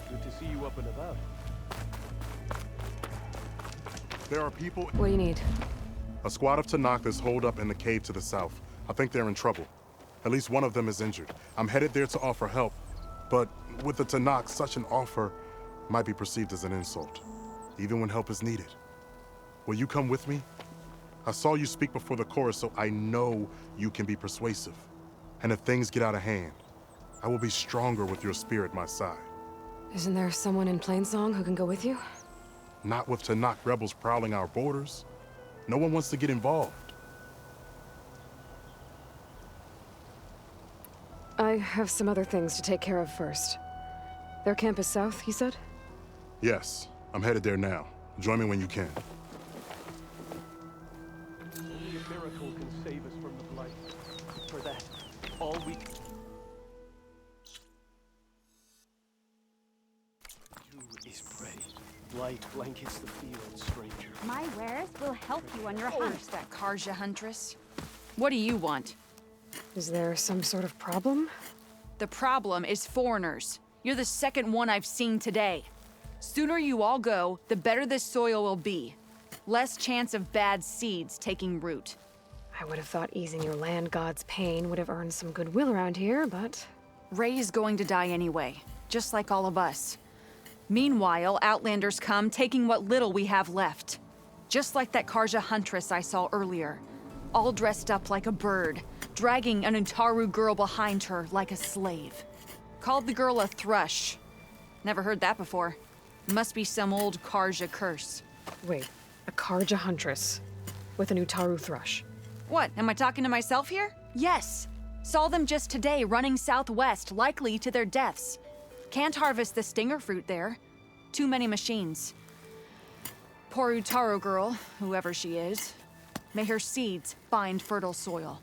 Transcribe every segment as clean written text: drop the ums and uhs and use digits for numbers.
Good to see you up and about. There are people... What do you need? A squad of Tanakh is holed up in the cave to the south. I think they're in trouble. At least one of them is injured. I'm headed there to offer help. But with the Tanakh, such an offer might be perceived as an insult, even when help is needed. Will you come with me? I saw you speak before the chorus, so I know you can be persuasive. And if things get out of hand, I will be stronger with your spear at my side. Isn't there someone in Plainsong who can go with you? Not with Tanakh rebels prowling our borders. No one wants to get involved. I have some other things to take care of first. Their camp is south, you said? Yes, I'm headed there now. Join me when you can. Only a miracle can save us from the blight. For that, all we can do is pray. Light blankets the field, stranger. My wares will help you on your Oh, hunt. there's that Karja huntress. What do you want? Is there some sort of problem? The problem is foreigners. You're the second one I've seen today. Sooner you all go, the better this soil will be. Less chance of bad seeds taking root. I would have thought easing your land god's pain would have earned some goodwill around here, but... Ray is going to die anyway, just like all of us. Meanwhile, Outlanders come, taking what little we have left. Just like that Karja huntress I saw earlier. All dressed up like a bird, dragging an Utaru girl behind her like a slave. Called the girl a thrush. Never heard that before. Must be some old Karja curse. Wait, a Karja huntress with an Utaru thrush. What, am I talking to myself here? Yes. Saw them just today running southwest, likely to their deaths. Can't harvest the stinger fruit there. Too many machines. Poor Utaru girl, whoever she is. May her seeds find fertile soil.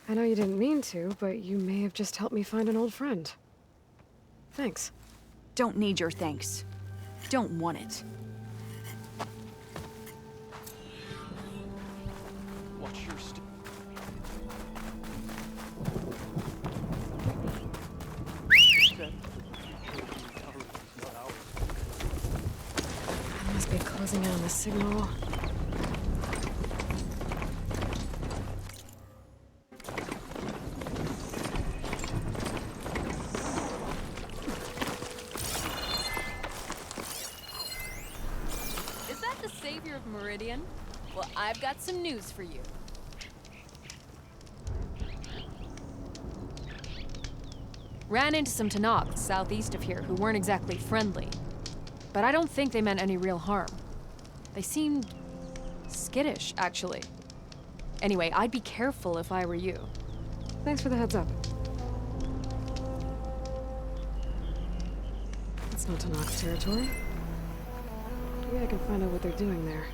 I know you didn't mean to, but you may have just helped me find an old friend. Thanks. Don't need your thanks. Don't want it. Watch your step. I must be closing in on the signal. Is that the savior of Meridian? Well, I've got some news for you. Ran into some Tanakh southeast of here who weren't exactly friendly. But I don't think they meant any real harm. They seemed skittish, actually. Anyway, I'd be careful if I were you. Thanks for the heads up. It's not Tanakh's territory. Maybe I can find out what they're doing there.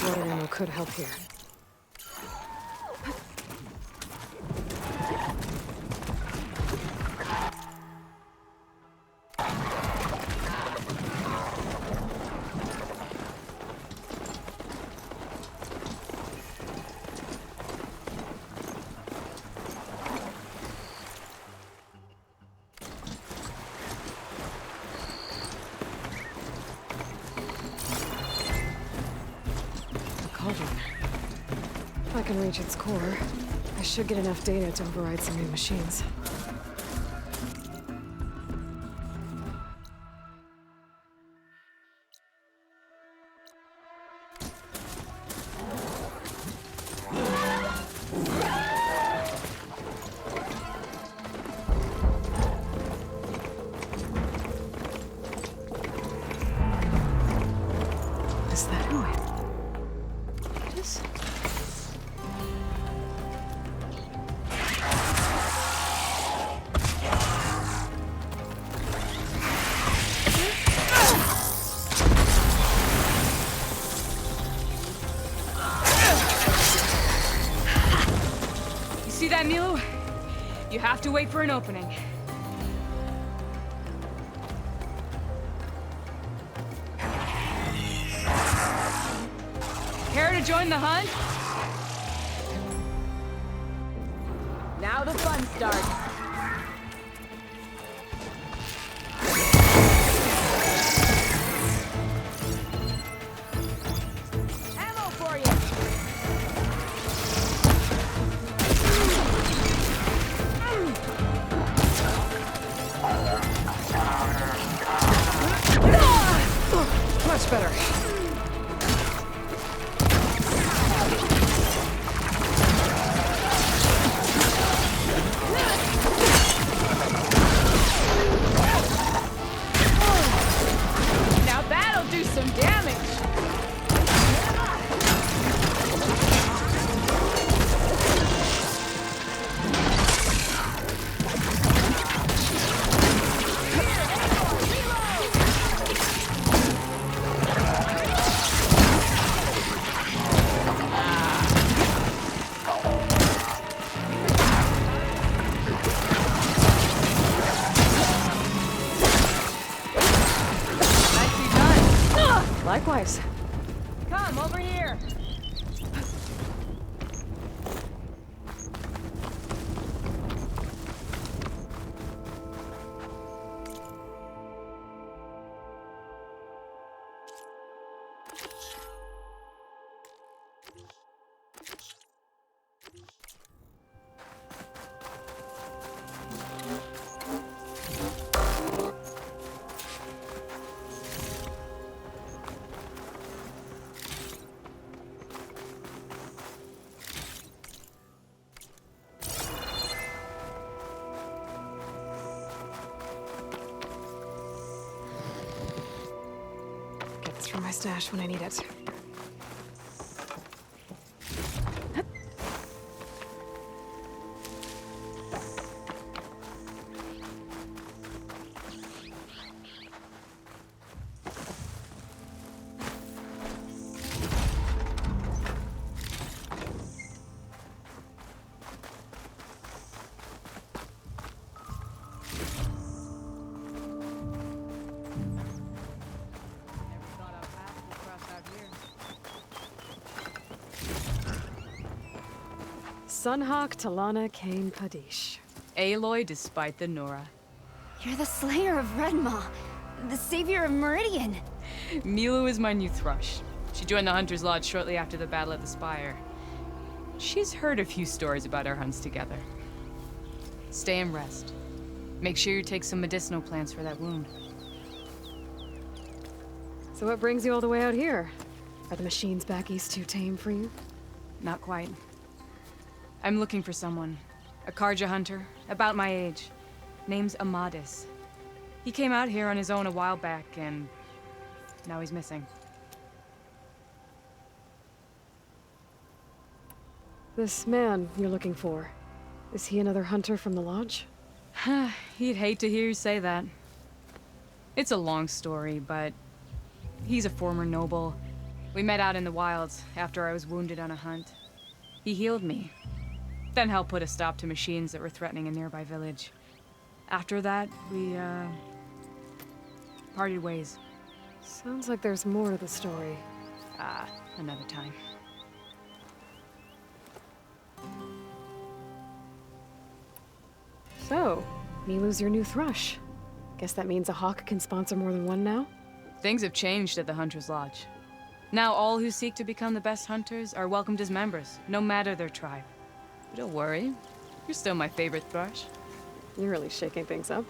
water ammo could help here. Cauldron. If I can reach its core, I should get enough data to override some new machines. Is that who it is? You see that, Milo? You have to wait for an opening. Care to join the hunt? Now the fun starts. Ammo for you. Much better. Now that'll do some damage. Nicely done. Likewise. Come over here. Get this from my stash when I need it. Sunhawk Talana Kane Padish. Aloy despite the Nora. You're the slayer of Redmaw, the savior of Meridian. Milo is my new thrush. She joined the Hunter's Lodge shortly after the Battle of the Spire. She's heard a few stories about our hunts together. Stay and rest. Make sure you take some medicinal plants for that wound. So what brings you all the way out here? Are the machines back east too tame for you? Not quite. I'm looking for someone. A Karja hunter, about my age. Name's Amadis. He came out here on his own a while back, and now he's missing. This man you're looking for, is he another hunter from the lodge? He'd hate to hear you say that. It's a long story, but he's a former noble. We met out in the wilds after I was wounded on a hunt. He healed me, then helped put a stop to machines that were threatening a nearby village. After that, we, parted ways. Sounds like there's more to the story. Another time. So, Milu's your new thrush. Guess that means a hawk can sponsor more than one now? Things have changed at the Hunter's Lodge. Now all who seek to become the best hunters are welcomed as members, no matter their tribe. But don't worry, you're still my favorite thrush. You're really shaking things up.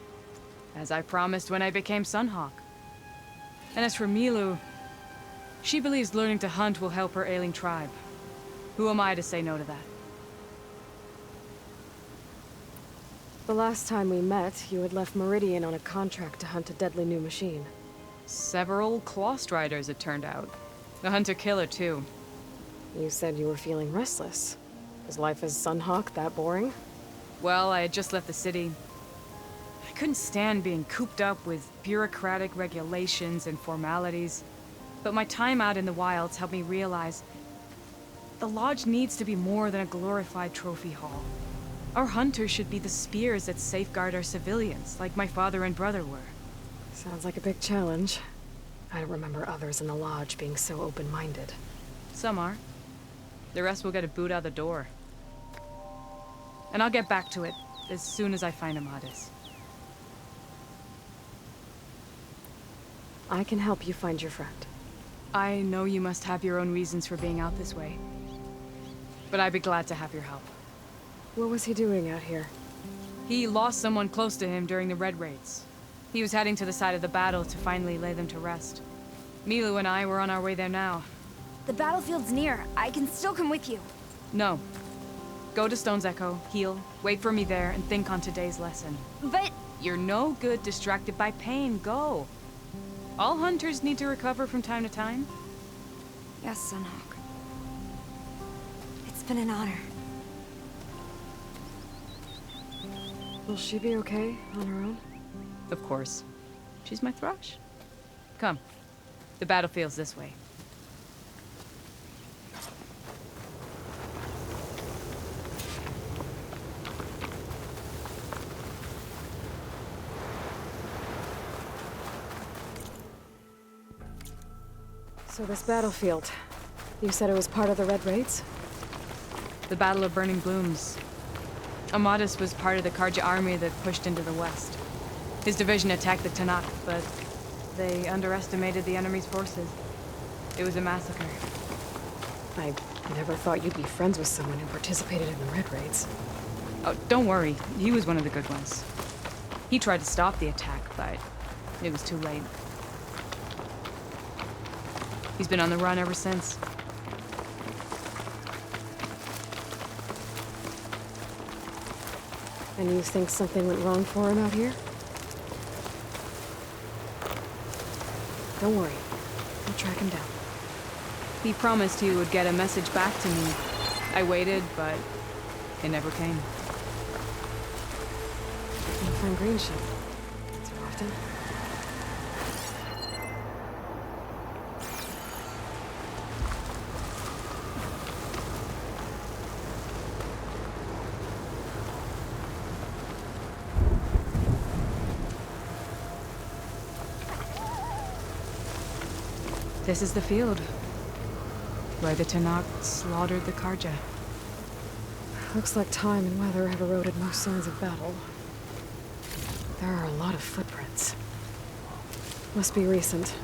As I promised when I became Sunhawk. And as for Milu, she believes learning to hunt will help her ailing tribe. Who am I to say no to that? The last time we met, you had left Meridian on a contract to hunt a deadly new machine. Several Claw Striders, it turned out. A hunter-killer, too. You said you were feeling restless. Was life as Sunhawk that boring? Well, I had just left the city. I couldn't stand being cooped up with bureaucratic regulations and formalities. But my time out in the wilds helped me realize the lodge needs to be more than a glorified trophy hall. Our hunters should be the spears that safeguard our civilians, like my father and brother were. Sounds like a big challenge. I don't remember others in the lodge being so open-minded. Some are. The rest will get a boot out the door. And I'll get back to it as soon as I find Amadis. I can help you find your friend. I know you must have your own reasons for being out this way. But I'd be glad to have your help. What was he doing out here? He lost someone close to him during the Red Raids. He was heading to the side of the battle to finally lay them to rest. Milu and I were on our way there now. The battlefield's near. I can still come with you. No. Go to Stone's Echo, heal, wait for me there, and think on today's lesson. But... You're no good distracted by pain. Go. All hunters need to recover from time to time. Yes, Sunhawk. It's been an honor. Will she be okay on her own? Of course. She's my thrush. Come. The battlefield's this way. So this battlefield, you said it was part of the Red Raids? The Battle of Burning Blooms. Amadis was part of the Karja army that pushed into the west. His division attacked the Tanakh, but they underestimated the enemy's forces. It was a massacre. I never thought you'd be friends with someone who participated in the Red Raids. Oh, don't worry. He was one of the good ones. He tried to stop the attack, but it was too late. He's been on the run ever since. And you think something went wrong for him out here? Don't worry. I'll track him down. He promised he would get a message back to me. I waited, but it never came. Can't find green ship. Too often. This is the field where the Tanakh slaughtered the Karja. Looks like time and weather have eroded most signs of battle. There are a lot of footprints. Must be recent.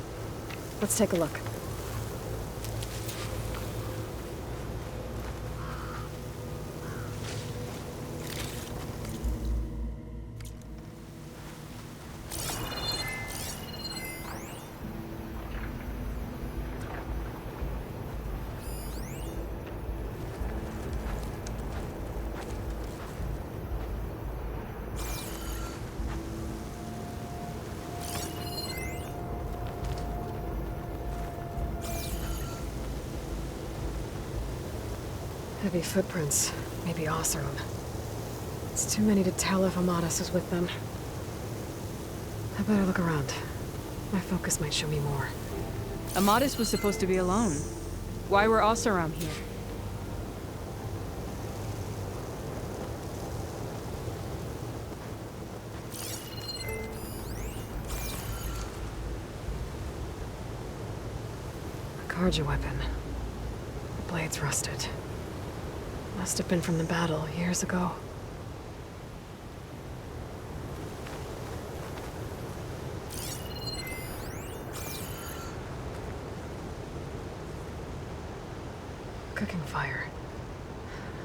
Let's take a look. Heavy footprints. Maybe Oseram. It's too many to tell if Amadis is with them. I better look around. My focus might show me more. Amadis was supposed to be alone. Why were Oseram here? A Karja weapon. The blade's rusted. Must have been from the battle years ago. Cooking fire.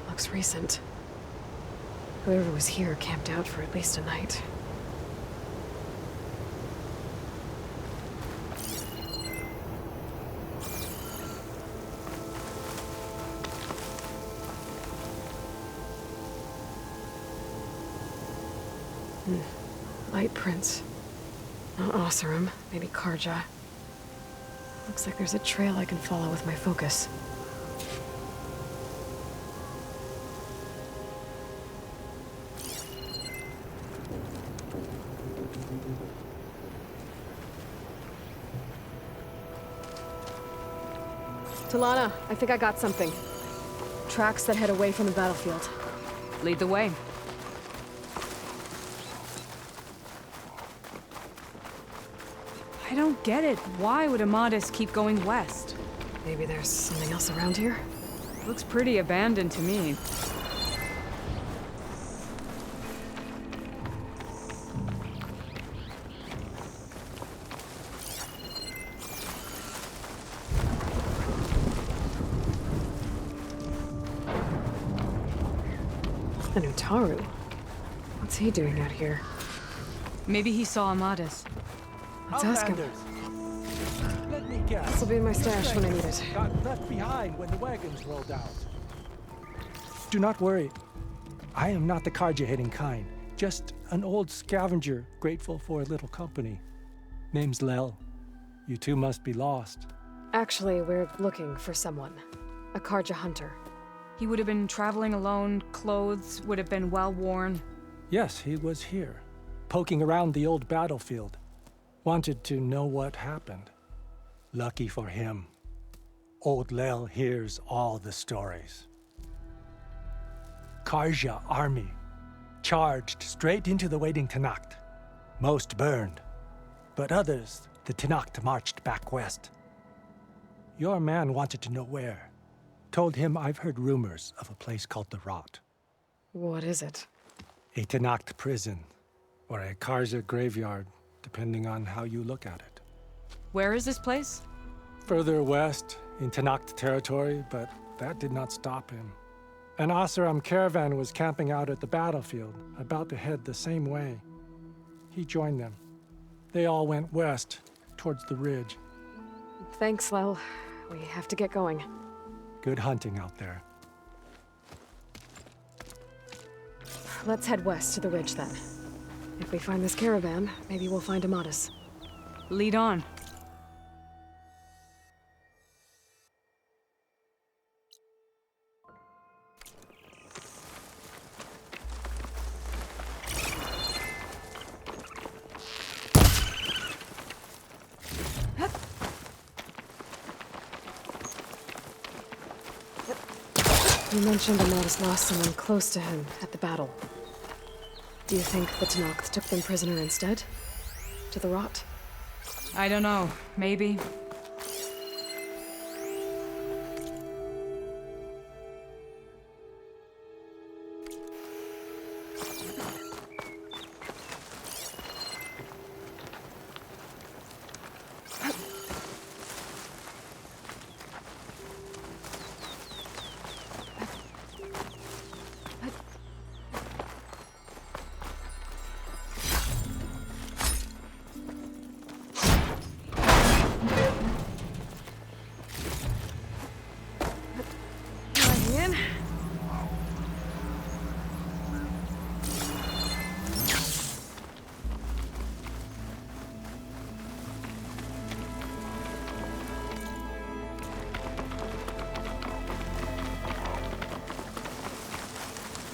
Looks recent. Whoever was here camped out for at least a night. Light prints. Not Oseram, maybe Karja. Looks like there's a trail I can follow with my focus. Talana, I think I got something. Tracks that head away from the battlefield. Lead the way. I don't get it. Why would Amadis keep going west? Maybe there's something else around here? Looks pretty abandoned to me. An Utaru? What's he doing out here? Maybe he saw Amadis. Let's ask him. Outlanders, let me guess. This'll be in my stash when I need it. Got left behind when the wagons rolled out. Do not worry. I am not the Karja-hating kind. Just an old scavenger grateful for a little company. Name's Lel. You two must be lost. Actually, we're looking for someone. A Karja hunter. He would have been traveling alone, clothes would have been well worn. Yes, he was here, poking around the old battlefield. Wanted to know what happened. Lucky for him, old Lel hears all the stories. Karja army charged straight into the waiting Tenakth. Most burned, but others, the Tenakth marched back west. Your man wanted to know where. Told him I've heard rumors of a place called the Rot. What is it? A Tenakth prison, or a Karja graveyard, depending on how you look at it. Where is this place? Further west, in Tenakth territory, but that did not stop him. An Oseram caravan was camping out at the battlefield, about to head the same way. He joined them. They all went west, towards the ridge. Thanks, Lel. We have to get going. Good hunting out there. Let's head west to the ridge then. If we find this caravan, maybe we'll find Amadis. Lead on. You mentioned Amadis lost someone close to him at the battle. Do you think the Tenakth took them prisoner instead? To the Rot? I don't know. Maybe.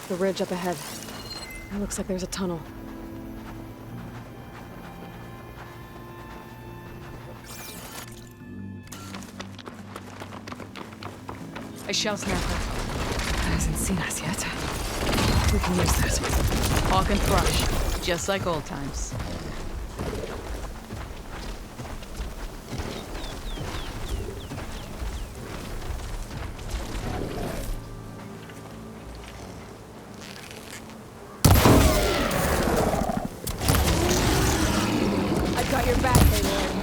The ridge up ahead. It looks like there's a tunnel. I shall snap her. Hasn't seen us yet. We can use that. Hawk and thrush, just like old times. I've got your back, Aloy.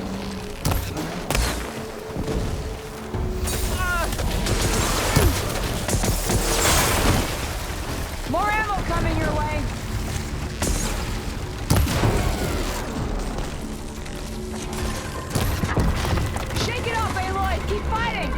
More ammo coming your way. Shake it off, Aloy. Keep fighting.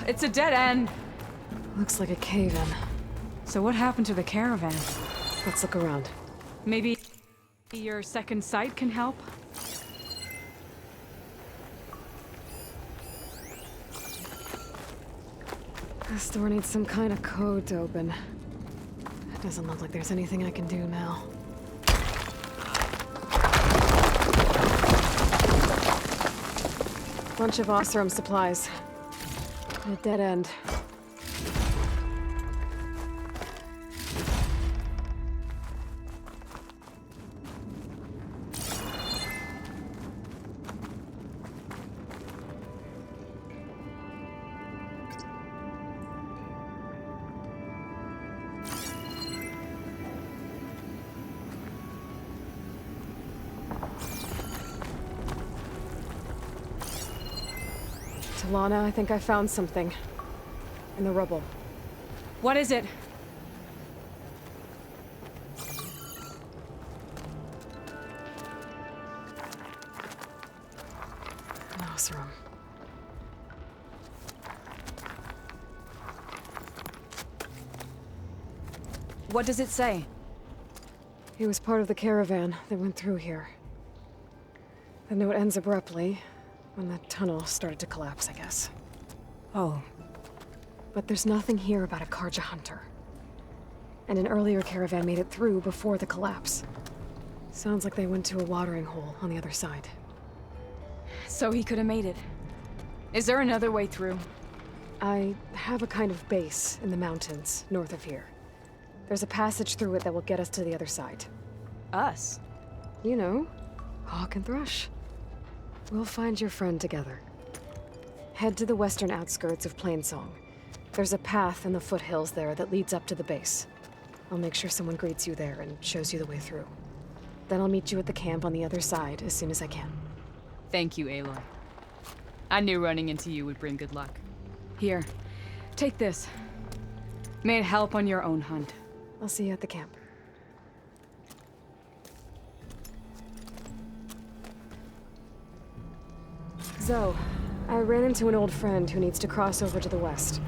It's a dead end. Looks like a cave-in. So what happened to the caravan? Let's look around. Maybe your second sight can help? This door needs some kind of code to open. It doesn't look like there's anything I can do now. Bunch of Osram supplies. A dead end. Talana, I think I found something. In the rubble. What is it? An Osram. What does it say? He was part of the caravan that went through here. The note ends abruptly, when the tunnel started to collapse, I guess. Oh. But there's nothing here about a Karja hunter. And an earlier caravan made it through before the collapse. Sounds like they went to a watering hole on the other side. So he could have made it. Is there another way through? I have a kind of base in the mountains north of here. There's a passage through it that will get us to the other side. Us? You know, Hawk and Thrush. We'll find your friend together. Head to the western outskirts of Plainsong. There's a path in the foothills there that leads up to the base. I'll make sure someone greets you there and shows you the way through. Then I'll meet you at the camp on the other side as soon as I can. Thank you, Aloy. I knew running into you would bring good luck. Here, take this. May it help on your own hunt. I'll see you at the camp. Zoe, I ran into an old friend who needs to cross over to the west.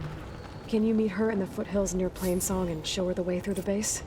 Can you meet her in the foothills near Plainsong and show her the way through the base?